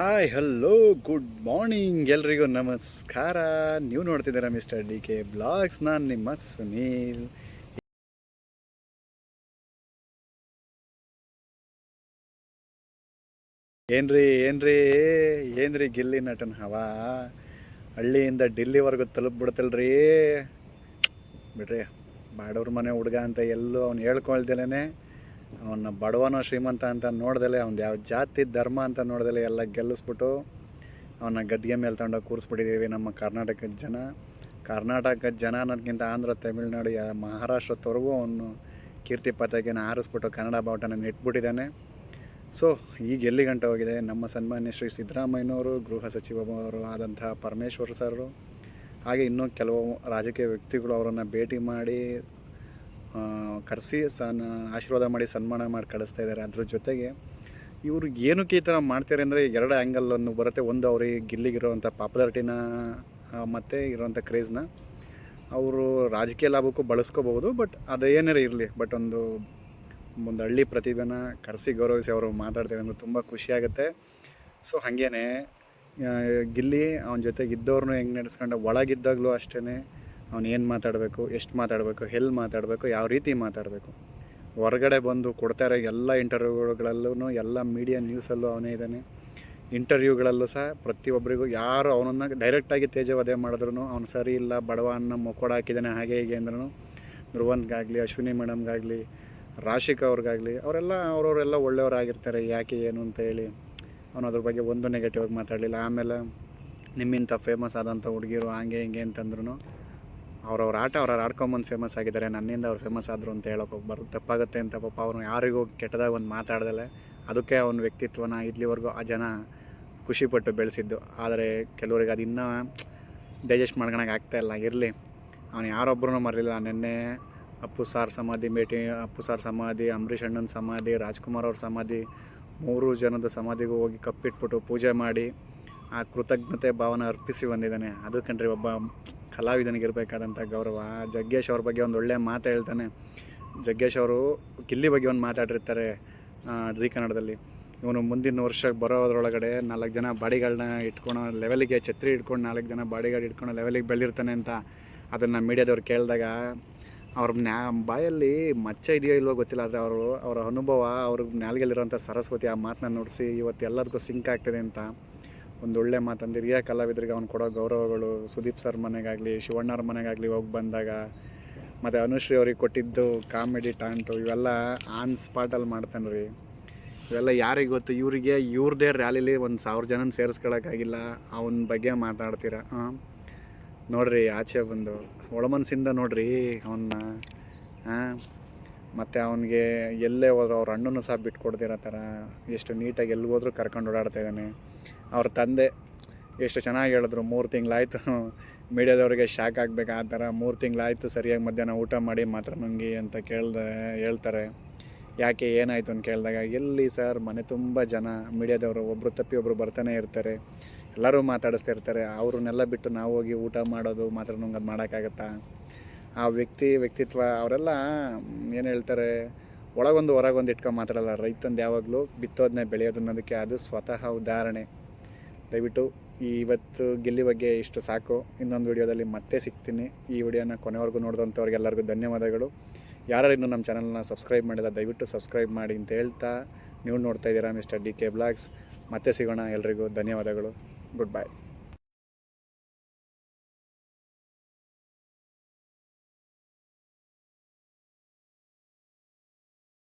Hi hello good morning ಎಲ್ರಿಗೂ ನಮಸ್ಕಾರ. ನೀವು ನೋಡ್ತಿದ್ದೀರಾ ಮಿಸ್ಟರ್ ಡಿ ಕೆ ಬ್ಲಾಗ್ಸ್. ನಾನು ನಿಮ್ಮ ಸುನೀಲ್. ಏನ್ರಿ ಏನ್ರಿ ಏನ್ರಿ ಗಿಲ್ಲಿ ನಟನ್ ಹವಾ ಹಳ್ಳಿಯಿಂದ ಡಿಲ್ಲಿವರೆಗೂ ತಲುಪ್ಬಿಡ್ತಲ್ರಿ. ಬಿಡ್ರಿ, ಬಾಡವ್ರ ಮನೆ ಹುಡುಗ ಅಂತ ಎಲ್ಲೂ ಅವ್ನು ಹೇಳ್ಕೊಳ್ದಲೇ, ಅವನ್ನ ಬಡವನೋ ಶ್ರೀಮಂತ ಅಂತ ನೋಡ್ದಲೆ, ಅವ್ನು ಯಾವ ಜಾತಿ ಧರ್ಮ ಅಂತ ನೋಡ್ದಲೆ ಎಲ್ಲ ಗೆಲ್ಲಿಸ್ಬಿಟ್ಟು ಅವನ್ನ ಗದ್ಗೆ ಮೇಲೆ ತಗೊಂಡೋಗಿ ಕೂರಿಸ್ಬಿಟ್ಟಿದ್ದೀವಿ ನಮ್ಮ ಕರ್ನಾಟಕದ ಜನ ಅನ್ನೋದಕ್ಕಿಂತ ಆಂಧ್ರ, ತಮಿಳ್ನಾಡು, ಮಹಾರಾಷ್ಟ್ರದವರೆಗೂ ಅವನು ಕೀರ್ತಿ ಪತಾಕೆನ ಹಾರಿಸ್ಬಿಟ್ಟು ಕನ್ನಡ ಬಾವುಟನ ಇಟ್ಬಿಟ್ಟಿದ್ದಾನೆ. ಸೊ ಈಗ ಎಲ್ಲಿ ಗಂಟೆ ಹೋಗಿದೆ, ನಮ್ಮ ಸನ್ಮಾನ್ಯ ಶ್ರೀ ಸಿದ್ದರಾಮಯ್ಯನವರು, ಗೃಹ ಸಚಿವರು ಆದಂತಹ ಪರಮೇಶ್ವರ್ ಸರ್, ಹಾಗೆ ಇನ್ನೂ ಕೆಲವು ರಾಜಕೀಯ ವ್ಯಕ್ತಿಗಳು ಅವರನ್ನು ಭೇಟಿ ಮಾಡಿ ಕರೆಸಿ ಆಶೀರ್ವಾದ ಮಾಡಿ ಸನ್ಮಾನ ಮಾಡಿ ಕಳಿಸ್ತಾ ಇದ್ದಾರೆ. ಅದ್ರ ಜೊತೆಗೆ ಇವರು ಏನಕ್ಕೆ ಈ ಥರ ಮಾಡ್ತಾರೆ ಅಂದರೆ, ಎರಡು ಆ್ಯಂಗಲನ್ನು ಬರುತ್ತೆ. ಒಂದು ಅವ್ರಿಗೆ ಗಿಲ್ಲಿಗಿರೋವಂಥ ಪಾಪ್ಯುಲಾರಿಟಿನ ಮತ್ತು ಇರೋವಂಥ ಕ್ರೇಜ್ನ ಅವರು ರಾಜಕೀಯ ಲಾಭಕ್ಕೂ ಬಳಸ್ಕೋಬಹುದು. ಬಟ್ ಅದೇನಾರು ಇರಲಿ, ಬಟ್ ಒಂದು ಹಳ್ಳಿ ಪ್ರತಿಭೆನ ಕರೆಸಿ ಗೌರವಿಸಿ ಅವರು ಮಾತಾಡ್ತಾರೆ ಅಂದರೆ ತುಂಬ ಖುಷಿಯಾಗುತ್ತೆ. ಸೊ ಹಾಗೇ ಗಿಲ್ಲಿ ಅವನ ಜೊತೆಗೆ ಇದ್ದವ್ರನ್ನೂ ಹೆಂಗೆ ನಡೆಸ್ಕೊಂಡು, ಒಳಗಿದ್ದಾಗಲೂ ಅಷ್ಟೇ ಅವನು ಏನು ಮಾತಾಡಬೇಕು, ಎಷ್ಟು ಮಾತಾಡಬೇಕು, ಎಲ್ಲಿ ಮಾತಾಡಬೇಕು, ಯಾವ ರೀತಿ ಮಾತಾಡಬೇಕು, ಹೊರಗಡೆ ಬಂದು ಕೊಡ್ತಾರೆ ಎಲ್ಲ ಇಂಟರ್ವ್ಯೂಗಳಲ್ಲೂ, ಎಲ್ಲ ಮೀಡಿಯಾ ನ್ಯೂಸಲ್ಲೂ ಅವನೇ ಇದ್ದಾನೆ. ಇಂಟರ್ವ್ಯೂಗಳಲ್ಲೂ ಸಹ ಪ್ರತಿಯೊಬ್ಬರಿಗೂ ಯಾರು ಅವನನ್ನು ಡೈರೆಕ್ಟಾಗಿ ತೇಜವಧೆ ಮಾಡಿದ್ರು ಅವನು ಸರಿ ಇಲ್ಲ, ಬಡವ ಅನ್ನೋ ಮೊಕ್ಕೋಡ ಹಾಕಿದ್ದಾನೆ ಹಾಗೆ ಹೀಗೆ ಅಂದ್ರೂ, ಧ್ರುವಂತ್ಗಾಗಲಿ, ಅಶ್ವಿನಿ ಮೇಡಮ್ಗಾಗಲಿ, ರಾಶಿಕಾ ಅವ್ರಿಗಾಗಲಿ, ಅವರೆಲ್ಲ ಒಳ್ಳೆಯವರಾಗಿರ್ತಾರೆ. ಯಾಕೆ ಏನು ಅಂತ ಹೇಳಿ ಅವನು ಅದ್ರ ಬಗ್ಗೆ ಒಂದು ನೆಗೆಟಿವ್ ಆಗಿ ಮಾತಾಡಲಿಲ್ಲ. ಆಮೇಲೆ ನಿಮ್ಮಿಂಥ ಫೇಮಸ್ ಆದಂಥ ಹುಡುಗಿರು ಹಂಗೆ ಹಿಂಗೆ ಅಂತಂದ್ರೂ ಅವ್ರವ್ರ ಆಟ ಅವ್ರವ್ರು ಆಡ್ಕೊಂಬಂದು ಫೇಮಸ್ ಆಗಿದ್ದಾರೆ, ನನ್ನಿಂದ ಅವ್ರು ಫೇಮಸ್ ಆದರು ಅಂತ ಹೇಳೋಕೆ ಹೋಗ್ಬಾರ್ದು, ತಪ್ಪಾಗುತ್ತೆ ಅಂತ. ಪಾಪ ಅವನು ಯಾರಿಗೂ ಕೆಟ್ಟದಾಗ ಒಂದು ಮಾತಾಡ್ದಲೆ, ಅದಕ್ಕೆ ಅವನ ವ್ಯಕ್ತಿತ್ವನ ಇಲ್ಲಿವರೆಗೂ ಆ ಜನ ಖುಷಿಪಟ್ಟು ಬೆಳೆಸಿದ್ದು. ಆದರೆ ಕೆಲವರಿಗೆ ಅದು ಇನ್ನೂ ಡೈಜೆಸ್ಟ್ ಮಾಡ್ಕೊಳಕ್ಕೆ ಆಗ್ತಾಯಿಲ್ಲ. ಇರಲಿ, ಅವನು ಯಾರೊಬ್ಬರೂ ಮರಲಿಲ್ಲ. ನಿನ್ನೆ ಅಪ್ಪು ಸಾರ್ ಸಮಾಧಿ, ಅಂಬರೀಷ್ ಅಣ್ಣನ ಸಮಾಧಿ, ರಾಜ್ಕುಮಾರ್ ಅವ್ರ ಸಮಾಧಿ, 3 ಜನದ ಸಮಾಧಿಗೂ ಹೋಗಿ ಕಪ್ಪಿಟ್ಬಿಟ್ಟು ಪೂಜೆ ಮಾಡಿ ಆ ಕೃತಜ್ಞತೆ ಭಾವನೆ ಅರ್ಪಿಸಿ ಬಂದಿದ್ದಾನೆ. ಅದು ಕಂಡ್ರಿ ಒಬ್ಬ ಕಲಾವಿದನಿಗಿರಬೇಕಾದಂಥ ಗೌರವ. ಜಗ್ಗೇಶ್ ಅವ್ರ ಬಗ್ಗೆ ಒಂದು ಒಳ್ಳೆಯ ಮಾತು ಹೇಳ್ತಾನೆ. ಜಗ್ಗೇಶ್ ಅವರು ಗಿಲ್ಲಿ ಬಗ್ಗೆ ಒಂದು ಮಾತಾಡಿರ್ತಾರೆ ಜಿ ಕನ್ನಡದಲ್ಲಿ. ಇವನು ಮುಂದಿನ ವರ್ಷಕ್ಕೆ ಬರೋದ್ರೊಳಗಡೆ 4 ಜನ ಬಾಡಿಗಳನ್ನ ಇಟ್ಕೊಳೋ ಲೆವೆಲಿಗೆ, ಛತ್ರಿ ಇಟ್ಕೊಂಡು 4 ಜನ ಬಾಡಿಗಾರ್ಡ್ ಇಟ್ಕೊಳೋ ಲೆವೆಲಿಗೆ ಬೆಳೆದಿರ್ತಾನೆ ಅಂತ. ಅದನ್ನು ಮೀಡಿಯಾದವ್ರು ಕೇಳಿದಾಗ ಅವ್ರ ಬಾಯಲ್ಲಿ ಮಚ್ಚ ಇದೆಯೋ ಇಲ್ವೋ ಗೊತ್ತಿಲ್ಲ, ಆದರೆ ಅವರ ಅನುಭವ, ಅವ್ರ ನಾಲ್ಗೆಲ್ಲಿರೋಂಥ ಸರಸ್ವತಿ ಆ ಮಾತನ್ನ ನುಡಿಸಿ ಇವತ್ತು ಎಲ್ಲದಕ್ಕೂ ಸಿಂಕ್ ಆಗ್ತದೆ ಅಂತ ಒಂದೊಳ್ಳೆ ಮಾತಂದು ಹಿರಿಯ ಕಲಾವಿದರಿಗೆ ಅವ್ನು ಕೊಡೋ ಗೌರವಗಳು. ಸುದೀಪ್ ಸರ್ ಮನೆಗಾಗಲಿ, ಶಿವಣ್ಣವ್ರ ಮನೆಗಾಗಲಿ ಹೋಗಿ ಬಂದಾಗ, ಮತ್ತು ಅನುಶ್ರೀ ಅವ್ರಿಗೆ ಕೊಟ್ಟಿದ್ದು ಕಾಮಿಡಿ ಟಾಂಟು, ಇವೆಲ್ಲ ಆನ್ ಸ್ಪಾಟಲ್ಲಿ ಮಾಡ್ತಾನೆ ರೀ. ಇವೆಲ್ಲ ಯಾರಿಗೆ ಗೊತ್ತು? ಇವ್ರದ್ದೇ ರ್ಯಾಲಿಲಿ 1000 ಜನನ ಸೇರಿಸ್ಕೊಳ್ಳೋಕ್ಕಾಗಿಲ್ಲ, ಅವನ ಬಗ್ಗೆ ಮಾತಾಡ್ತೀರಾ? ನೋಡ್ರಿ, ಆಚೆ ಬಂದು ಒಳಮನಸ್ಸಿಂದ ನೋಡ್ರಿ ಅವನ್ನ. ಮತ್ತು ಅವನಿಗೆ ಎಲ್ಲೇ ಹೋದ್ರು ಅವ್ರ ಅಣ್ಣನೂ ಸಹ ಬಿಟ್ಕೊಡ್ದಿರೋ ಥರ ಎಷ್ಟು ನೀಟಾಗಿ ಎಲ್ಲಿ ಹೋದ್ರೂ ಕರ್ಕೊಂಡು ಓಡಾಡ್ತಾ ಇದ್ದಾನೆ. ಅವ್ರ ತಂದೆ ಎಷ್ಟು ಚೆನ್ನಾಗಿ ಹೇಳಿದ್ರು, 3 ತಿಂಗಳಾಯಿತು, ಮೀಡಿಯಾದವ್ರಿಗೆ ಶಾಕ್ ಆಗಬೇಕು ಆ ಥರ. 3 ತಿಂಗಳಾಯಿತು ಸರಿಯಾಗಿ ಮಧ್ಯಾಹ್ನ ಊಟ ಮಾಡಿ ಮಾತ್ರ ನುಂಗಿ ಅಂತ ಹೇಳ್ತಾರೆ. ಯಾಕೆ ಏನಾಯಿತು ಅಂತ ಕೇಳಿದಾಗ, ಎಲ್ಲಿ ಸರ್, ಮನೆ ತುಂಬ ಜನ ಮೀಡಿಯಾದವರು ಒಬ್ಬರು ತಪ್ಪಿ ಒಬ್ಬರು ಬರ್ತಾನೆ ಇರ್ತಾರೆ, ಎಲ್ಲರೂ ಮಾತಾಡಿಸ್ತಾ ಇರ್ತಾರೆ, ಅವ್ರನ್ನೆಲ್ಲ ಬಿಟ್ಟು ನಾವು ಹೋಗಿ ಊಟ ಮಾಡೋದು, ಮಾತ್ರ ನುಂಗೋದು ಮಾಡೋಕ್ಕಾಗತ್ತಾ? ಆ ವ್ಯಕ್ತಿತ್ವ ಅವರೆಲ್ಲ ಏನು ಹೇಳ್ತಾರೆ, ಒಳಗೊಂದು ಹೊರಗೊಂದು ಇಟ್ಕೊಂಡು ಮಾತಾಡಲ್ಲ. ರೈತಂದು ಯಾವಾಗಲೂ ಬಿತ್ತೋದನ್ನೇ ಬೆಳೆಯೋದು ಅನ್ನೋದಕ್ಕೆ ಅದು ಸ್ವತಃ ಉದಾಹರಣೆ. ದಯವಿಟ್ಟು ಇವತ್ತು ಗಿಲ್ಲಿ ಬಗ್ಗೆ ಇಷ್ಟು ಸಾಕು. ಇನ್ನೊಂದು ವಿಡಿಯೋದಲ್ಲಿ ಮತ್ತೆ ಸಿಗ್ತೀನಿ. ಈ ವಿಡಿಯೋನ ಕೊನೆವರೆಗೂ ನೋಡಿದಂಥವ್ರಿಗೆಲ್ಲರಿಗೂ ಧನ್ಯವಾದಗಳು. ಯಾರು ಇನ್ನೂ ನಮ್ಮ ಚಾನಲ್ನ ಸಬ್ಸ್ಕ್ರೈಬ್ ಮಾಡಿಲ್ಲ, ದಯವಿಟ್ಟು ಸಬ್ಸ್ಕ್ರೈಬ್ ಮಾಡಿ ಅಂತ ಹೇಳ್ತಾ, ನೀವು ನೋಡ್ತಾ ಇದ್ದೀರಾ ಮಿಸ್ಟರ್ ಡಿ ಕೆ ಬ್ಲಾಗ್ಸ್. ಮತ್ತೆ ಸಿಗೋಣ. ಎಲ್ರಿಗೂ ಧನ್ಯವಾದಗಳು. Good bye.